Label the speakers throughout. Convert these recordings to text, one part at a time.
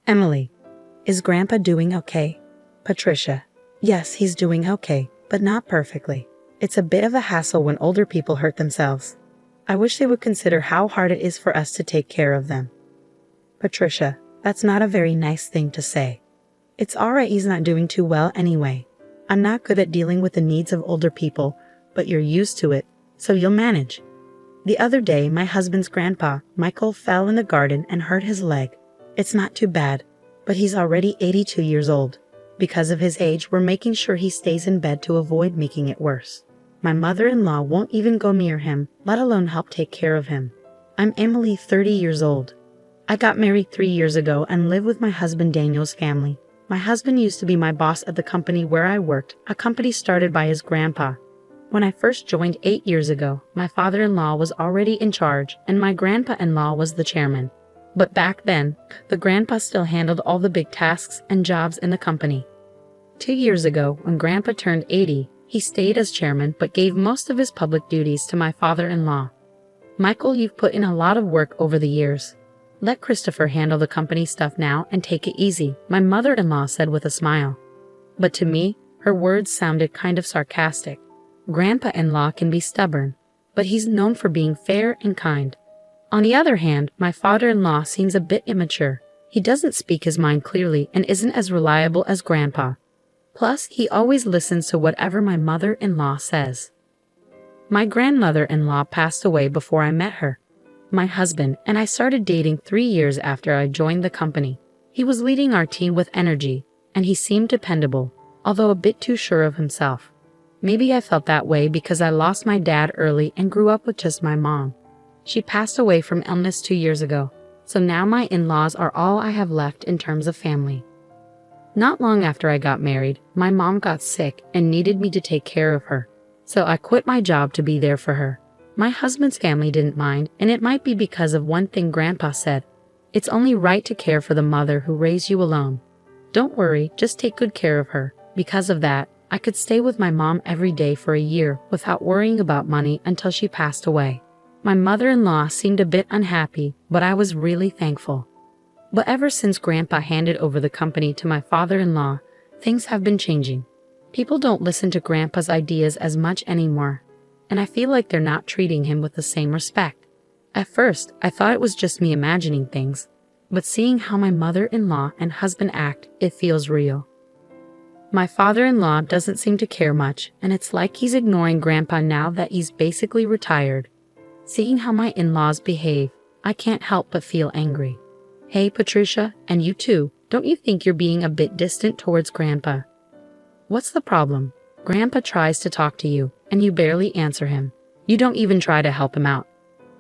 Speaker 1: Emily, is Grandpa doing okay? Patricia, yes, he's doing okay, but not perfectly. It's a bit of a hassle when older people hurt themselves. I wish they would consider how hard it is for us to take care of them. Patricia, that's not a very nice thing to say. It's alright he's not doing too well anyway. I'm not good at dealing with the needs of older people, but you're used to it, so you'll manage. The other day, my husband's grandpa, Michael, fell in the garden and hurt his leg. It's not too bad, but he's already 82 years old. Because of his age, we're making sure he stays in bed to avoid making it worse. My mother-in-law won't even go near him, let alone help take care of him. I'm Emily, 30 years old. I got married 3 years ago and live with my husband Daniel's family. My husband used to be my boss at the company where I worked, a company started by his grandpa. When I first joined 8 years ago, my father-in-law was already in charge and my grandpa-in-law was the chairman. But back then, the grandpa still handled all the big tasks and jobs in the company. 2 years ago, when Grandpa turned 80, he stayed as chairman but gave most of his public duties to my father-in-law. Michael, you've put in a lot of work over the years. Let Christopher handle the company stuff now and take it easy, my mother-in-law said with a smile. But to me, her words sounded kind of sarcastic. Grandpa-in-law can be stubborn, but he's known for being fair and kind. On the other hand, my father-in-law seems a bit immature. He doesn't speak his mind clearly and isn't as reliable as Grandpa. Plus, he always listens to whatever my mother-in-law says. My grandmother-in-law passed away before I met her. My husband and I started dating 3 years after I joined the company. He was leading our team with energy, and he seemed dependable, although a bit too sure of himself. Maybe I felt that way because I lost my dad early and grew up with just my mom. She passed away from illness 2 years ago, so now my in-laws are all I have left in terms of family. Not long after I got married, my mom got sick and needed me to take care of her, so I quit my job to be there for her. My husband's family didn't mind, and it might be because of one thing Grandpa said. It's only right to care for the mother who raised you alone. Don't worry, just take good care of her. Because of that, I could stay with my mom every day for a year without worrying about money until she passed away. My mother-in-law seemed a bit unhappy, but I was really thankful. But ever since Grandpa handed over the company to my father-in-law, things have been changing. People don't listen to Grandpa's ideas as much anymore, and I feel like they're not treating him with the same respect. At first, I thought it was just me imagining things, but seeing how my mother-in-law and husband act, it feels real. My father-in-law doesn't seem to care much, and it's like he's ignoring Grandpa now that he's basically retired. Seeing how my in-laws behave, I can't help but feel angry. Hey Patricia, and you too, don't you think you're being a bit distant towards Grandpa? What's the problem? Grandpa tries to talk to you, and you barely answer him. You don't even try to help him out.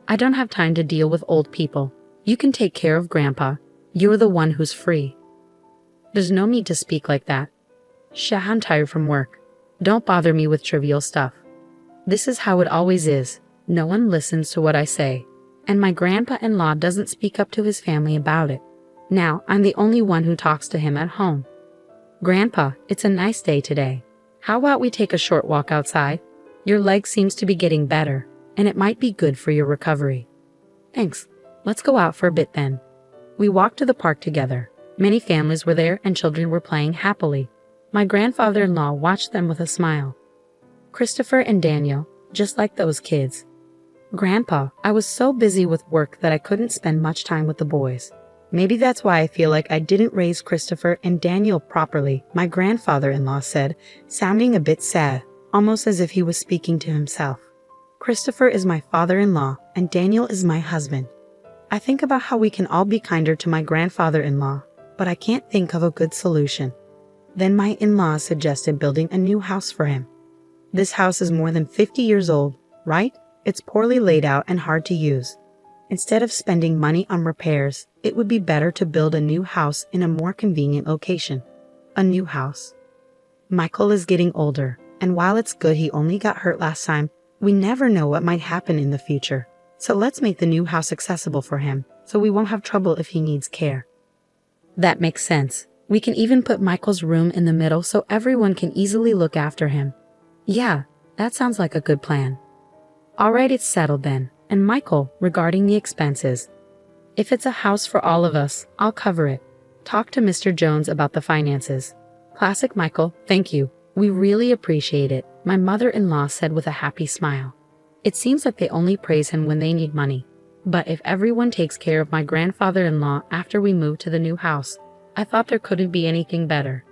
Speaker 1: I don't have time to deal with old people. You can take care of Grandpa. You're the one who's free. There's no need to speak like that. Shah, I'm tired from work. Don't bother me with trivial stuff. This is how it always is. No one listens to what I say. And my grandpa-in-law doesn't speak up to his family about it. Now, I'm the only one who talks to him at home. Grandpa, it's a nice day today. How about we take a short walk outside? Your leg seems to be getting better, and it might be good for your recovery. Thanks. Let's go out for a bit then. We walked to the park together. Many families were there and children were playing happily. My grandfather-in-law watched them with a smile. Christopher and Daniel, just like those kids. Grandpa, I was so busy with work that I couldn't spend much time with the boys. Maybe that's why I feel like I didn't raise Christopher and Daniel properly, my grandfather-in-law said, sounding a bit sad, almost as if he was speaking to himself. Christopher is my father-in-law, and Daniel is my husband. I think about how we can all be kinder to my grandfather-in-law, but I can't think of a good solution. Then my in-laws suggested building a new house for him. This house is more than 50 years old, right? It's poorly laid out and hard to use. Instead of spending money on repairs, it would be better to build a new house in a more convenient location. A new house. Michael is getting older, and while it's good he only got hurt last time, we never know what might happen in the future. So let's make the new house accessible for him, so we won't have trouble if he needs care. That makes sense. We can even put Michael's room in the middle so everyone can easily look after him. Yeah, that sounds like a good plan. Alright, it's settled then. And Michael, regarding the expenses. If it's a house for all of us, I'll cover it. Talk to Mr. Jones about the finances. Classic Michael, thank you. We really appreciate it, my mother-in-law said with a happy smile. It seems like they only praise him when they need money. But if everyone takes care of my grandfather-in-law after we move to the new house, I thought there couldn't be anything better.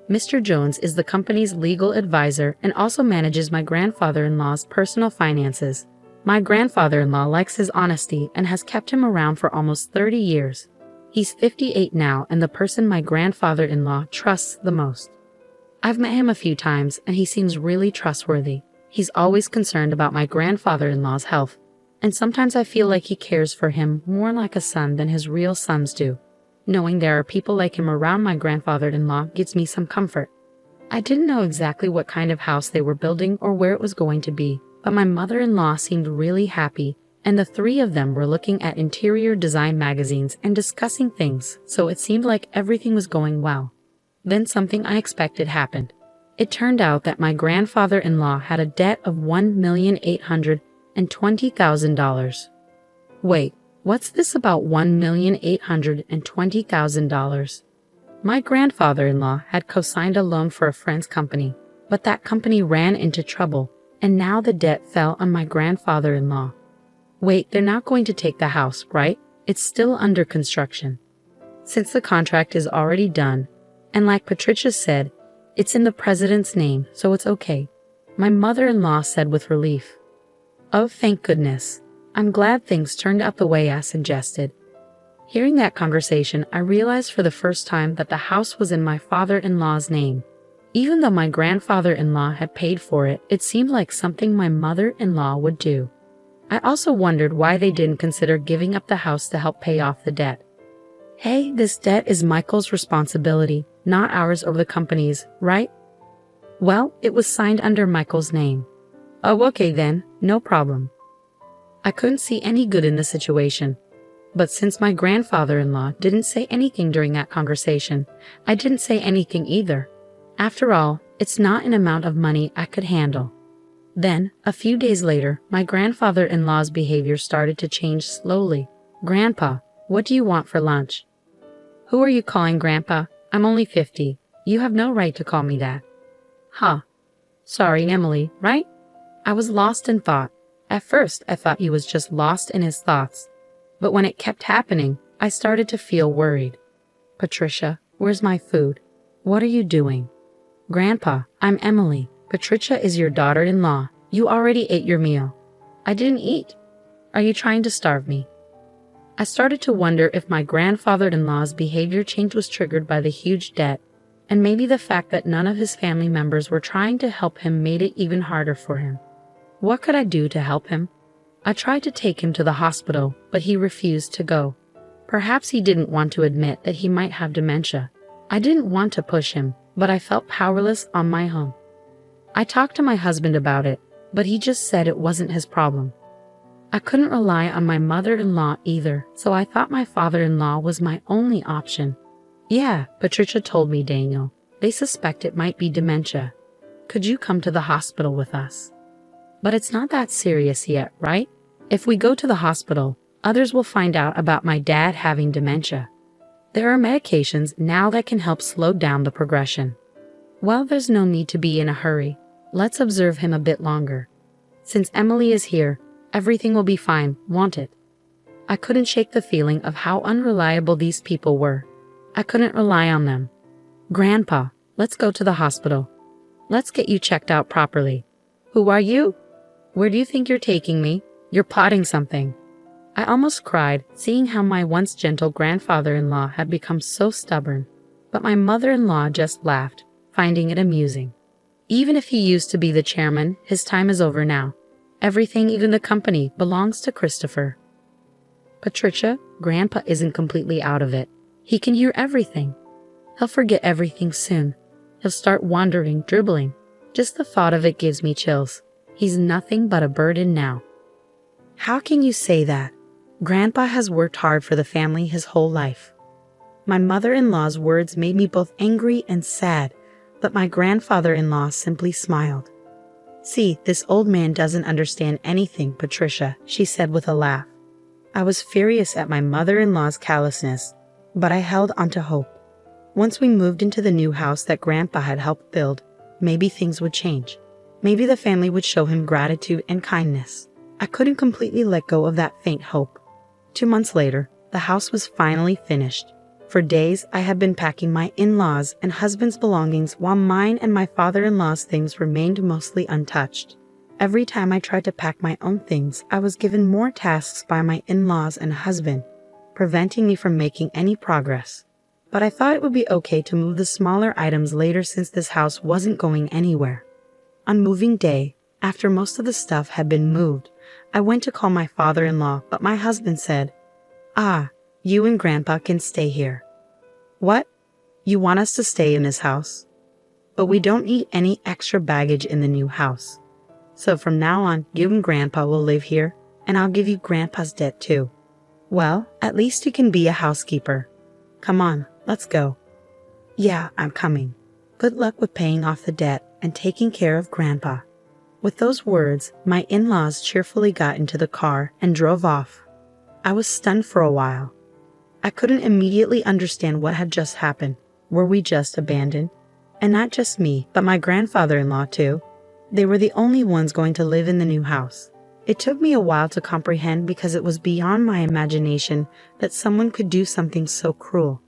Speaker 1: Mr. Jones is the company's legal advisor and also manages my grandfather-in-law's personal finances. My grandfather-in-law likes his honesty and has kept him around for almost 30 years. He's 58 now and the person my grandfather-in-law trusts the most. I've met him a few times and he seems really trustworthy. He's always concerned about my grandfather-in-law's health, and sometimes I feel like he cares for him more like a son than his real sons do. Knowing there are people like him around my grandfather-in-law gives me some comfort. I didn't know exactly what kind of house they were building or where it was going to be, but my mother-in-law seemed really happy, and the three of them were looking at interior design magazines and discussing things, so it seemed like everything was going well. Then something unexpected happened. It turned out that my grandfather-in-law had a debt of $1,820,000. Wait, what's this about $1,820,000? My grandfather-in-law had co-signed a loan for a friend's company, but that company ran into trouble, and now the debt fell on my grandfather-in-law. Wait, they're not going to take the house, right? It's still under construction. Since the contract is already done, and like Patricia said, it's in the president's name, so it's okay, my mother-in-law said with relief. Oh, thank goodness. I'm glad things turned out the way I suggested. Hearing that conversation, I realized for the first time that the house was in my father-in-law's name. Even though my grandfather-in-law had paid for it, it seemed like something my mother-in-law would do. I also wondered why they didn't consider giving up the house to help pay off the debt. Hey, this debt is Michael's responsibility, not ours or the company's, right? Well, it was signed under Michael's name. Oh, okay then, no problem. I couldn't see any good in the situation. But since my grandfather-in-law didn't say anything during that conversation, I didn't say anything either. After all, it's not an amount of money I could handle. Then, a few days later, my grandfather-in-law's behavior started to change slowly. Grandpa, what do you want for lunch? Who are you calling Grandpa? I'm only 50. You have no right to call me that. Huh. Sorry, Emily, right? I was lost in thought. At first, I thought he was just lost in his thoughts. But when it kept happening, I started to feel worried. Patricia, where's my food? What are you doing? Grandpa, I'm Emily. Patricia is your daughter-in-law. You already ate your meal. I didn't eat. Are you trying to starve me? I started to wonder if my grandfather-in-law's behavior change was triggered by the huge debt, and maybe the fact that none of his family members were trying to help him made it even harder for him. What could I do to help him? I tried to take him to the hospital, but he refused to go. Perhaps he didn't want to admit that he might have dementia. I didn't want to push him, but I felt powerless on my own. I talked to my husband about it, but he just said it wasn't his problem. I couldn't rely on my mother-in-law either, so I thought my father-in-law was my only option. Yeah, Patricia told me, Daniel. They suspect it might be dementia. Could you come to the hospital with us? But it's not that serious yet, right? If we go to the hospital, others will find out about my dad having dementia. There are medications now that can help slow down the progression. Well, there's no need to be in a hurry. Let's observe him a bit longer. Since Emily is here, everything will be fine, won't it? I couldn't shake the feeling of how unreliable these people were. I couldn't rely on them. Grandpa, let's go to the hospital. Let's get you checked out properly. Who are you? Where do you think you're taking me? You're plotting something. I almost cried, seeing how my once gentle grandfather-in-law had become so stubborn. But my mother-in-law just laughed, finding it amusing. Even if he used to be the chairman, his time is over now. Everything, even the company, belongs to Christopher. Patricia, Grandpa isn't completely out of it. He can hear everything. He'll forget everything soon. He'll start wandering, dribbling. Just the thought of it gives me chills. He's nothing but a burden now. How can you say that? Grandpa has worked hard for the family his whole life. My mother-in-law's words made me both angry and sad, but my grandfather-in-law simply smiled. See, this old man doesn't understand anything, Patricia, she said with a laugh. I was furious at my mother-in-law's callousness. But I held onto hope. Once we moved into the new house that Grandpa had helped build, maybe things would change. Maybe the family would show him gratitude and kindness. I couldn't completely let go of that faint hope. 2 months later, the house was finally finished. For days, I had been packing my in-laws' and husband's belongings while mine and my father-in-law's things remained mostly untouched. Every time I tried to pack my own things, I was given more tasks by my in-laws and husband, preventing me from making any progress. But I thought it would be okay to move the smaller items later since this house wasn't going anywhere. On moving day, after most of the stuff had been moved, I went to call my father-in-law, but my husband said, "Ah, you and Grandpa can stay here." "What? You want us to stay in this house?" "But we don't need any extra baggage in the new house. So from now on, you and Grandpa will live here, and I'll give you Grandpa's debt too." "Well, at least you can be a housekeeper. Come on, let's go." "Yeah, I'm coming. Good luck with paying off the debt and taking care of Grandpa." With those words, my in-laws cheerfully got into the car and drove off. I was stunned for a while. I couldn't immediately understand what had just happened. Were we just abandoned? And not just me, but my grandfather-in-law too. They were the only ones going to live in the new house. It took me a while to comprehend because it was beyond my imagination that someone could do something so cruel.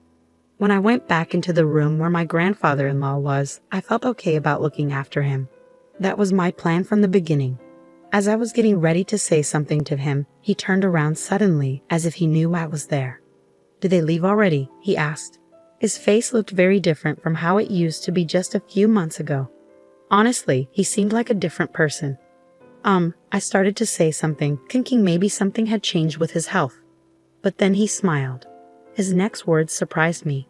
Speaker 1: When I went back into the room where my grandfather-in-law was, I felt okay about looking after him. That was my plan from the beginning. As I was getting ready to say something to him, he turned around suddenly as if he knew I was there. "Did they leave already?" he asked. His face looked very different from how it used to be just a few months ago. Honestly, he seemed like a different person. I started to say something, thinking maybe something had changed with his health. But then he smiled. His next words surprised me.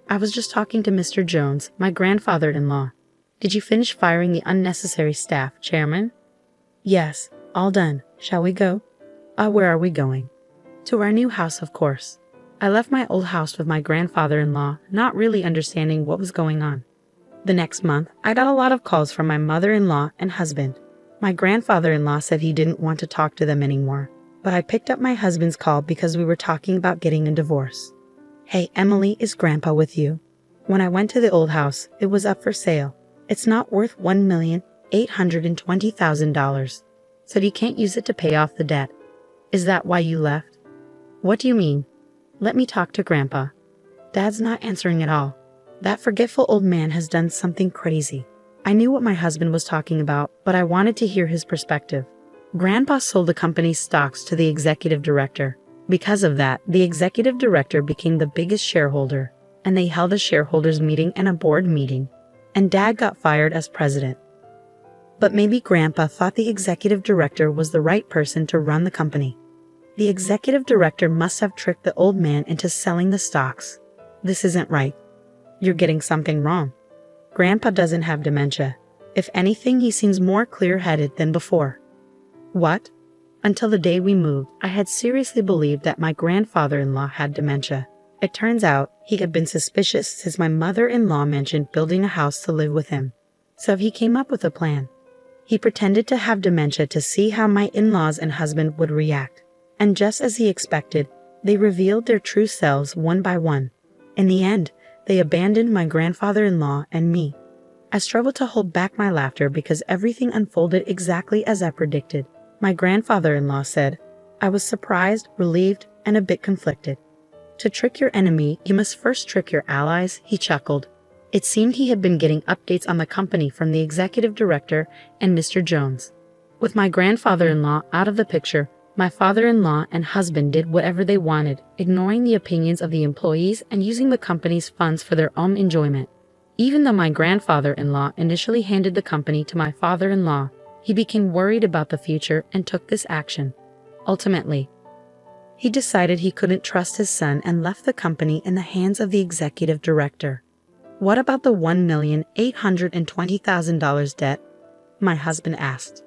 Speaker 1: "I was just talking to Mr. Jones, my grandfather-in-law. Did you finish firing the unnecessary staff, Chairman?" "Yes, all done. Shall we go?" Where are we going?" "To our new house, of course." I left my old house with my grandfather-in-law, not really understanding what was going on. The next month, I got a lot of calls from my mother-in-law and husband. My grandfather-in-law said he didn't want to talk to them anymore, but I picked up my husband's call because we were talking about getting a divorce. "Hey, Emily, is Grandpa with you?" When I went to the old house, it was up for sale. "It's not worth $1,820,000. So you can't use it to pay off the debt. Is that why you left?" "What do you mean?" "Let me talk to Grandpa." Dad's not answering at all. That forgetful old man has done something crazy. I knew what my husband was talking about, but I wanted to hear his perspective. Grandpa sold the company's stocks to the executive director. Because of that, the executive director became the biggest shareholder, and they held a shareholders meeting and a board meeting, and Dad got fired as president. But maybe Grandpa thought the executive director was the right person to run the company. The executive director must have tricked the old man into selling the stocks. This isn't right. You're getting something wrong. Grandpa doesn't have dementia. If anything, he seems more clear-headed than before. What? Until the day we moved, I had seriously believed that my grandfather-in-law had dementia. It turns out he had been suspicious since my mother-in-law mentioned building a house to live with him. So he came up with a plan. He pretended to have dementia to see how my in-laws and husband would react. And just as he expected, they revealed their true selves one by one. In the end, they abandoned my grandfather-in-law and me. I struggled to hold back my laughter because everything unfolded exactly as I predicted. My grandfather-in-law said, "I was surprised, relieved, and a bit conflicted." "To trick your enemy, you must first trick your allies," he chuckled. It seemed he had been getting updates on the company from the executive director and Mr. Jones. With my grandfather-in-law out of the picture, my father-in-law and husband did whatever they wanted, ignoring the opinions of the employees and using the company's funds for their own enjoyment. Even though my grandfather-in-law initially handed the company to my father-in-law, he became worried about the future and took this action. Ultimately, he decided he couldn't trust his son and left the company in the hands of the executive director. "What about the $1,820,000 debt?" my husband asked.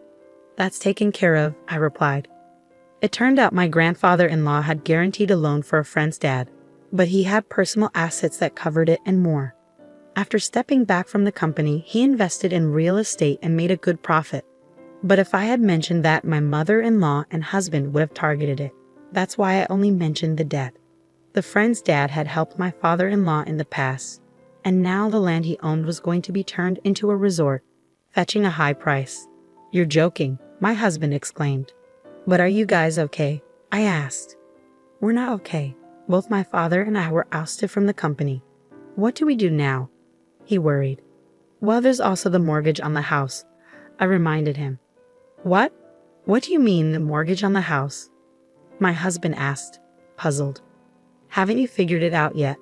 Speaker 1: "That's taken care of," I replied. It turned out my grandfather-in-law had guaranteed a loan for a friend's dad, but he had personal assets that covered it and more. After stepping back from the company, he invested in real estate and made a good profit. But if I had mentioned that, my mother-in-law and husband would have targeted it. That's why I only mentioned the debt. The friend's dad had helped my father-in-law in the past, and now the land he owned was going to be turned into a resort, fetching a high price. You're joking, my husband exclaimed. But are you guys okay? I asked. We're not okay. Both my father and I were ousted from the company. What do we do now? He worried. Well, there's also the mortgage on the house, I reminded him. What? What do you mean, the mortgage on the house? My husband asked, puzzled. Haven't you figured it out yet?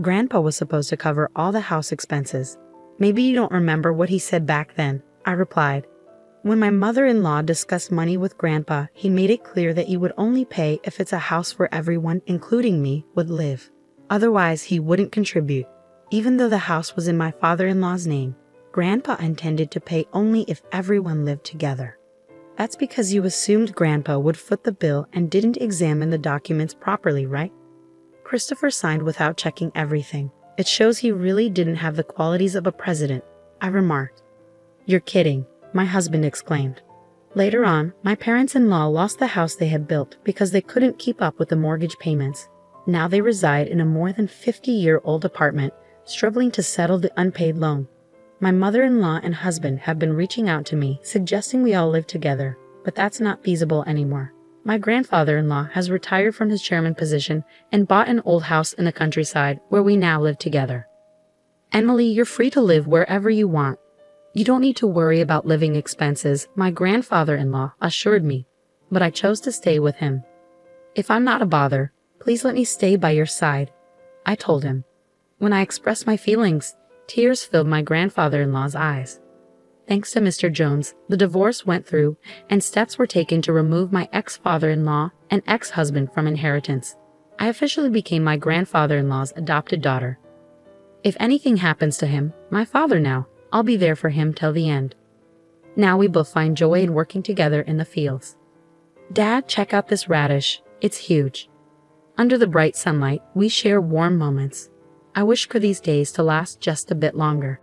Speaker 1: Grandpa was supposed to cover all the house expenses. Maybe you don't remember what he said back then, I replied. When my mother-in-law discussed money with Grandpa, he made it clear that he would only pay if it's a house where everyone, including me, would live. Otherwise, he wouldn't contribute. Even though the house was in my father-in-law's name, Grandpa intended to pay only if everyone lived together. That's because you assumed Grandpa would foot the bill and didn't examine the documents properly, right? Christopher signed without checking everything. It shows he really didn't have the qualities of a president, I remarked. You're kidding, my husband exclaimed. Later on, my parents-in-law lost the house they had built because they couldn't keep up with the mortgage payments. Now they reside in a more than 50-year-old apartment, struggling to settle the unpaid loan. My mother-in-law and husband have been reaching out to me, suggesting we all live together, but that's not feasible anymore. My grandfather-in-law has retired from his chairman position and bought an old house in the countryside where we now live together. Emily, you're free to live wherever you want. You don't need to worry about living expenses, my grandfather-in-law assured me, but I chose to stay with him. If I'm not a bother, please let me stay by your side, I told him. When I expressed my feelings, tears filled my grandfather-in-law's eyes. Thanks to Mr. Jones, the divorce went through, and steps were taken to remove my ex-father-in-law and ex-husband from inheritance. I officially became my grandfather-in-law's adopted daughter. If anything happens to him, my father now, I'll be there for him till the end. Now we both find joy in working together in the fields. Dad, check out this radish. It's huge. Under the bright sunlight, we share warm moments. I wish for these days to last just a bit longer.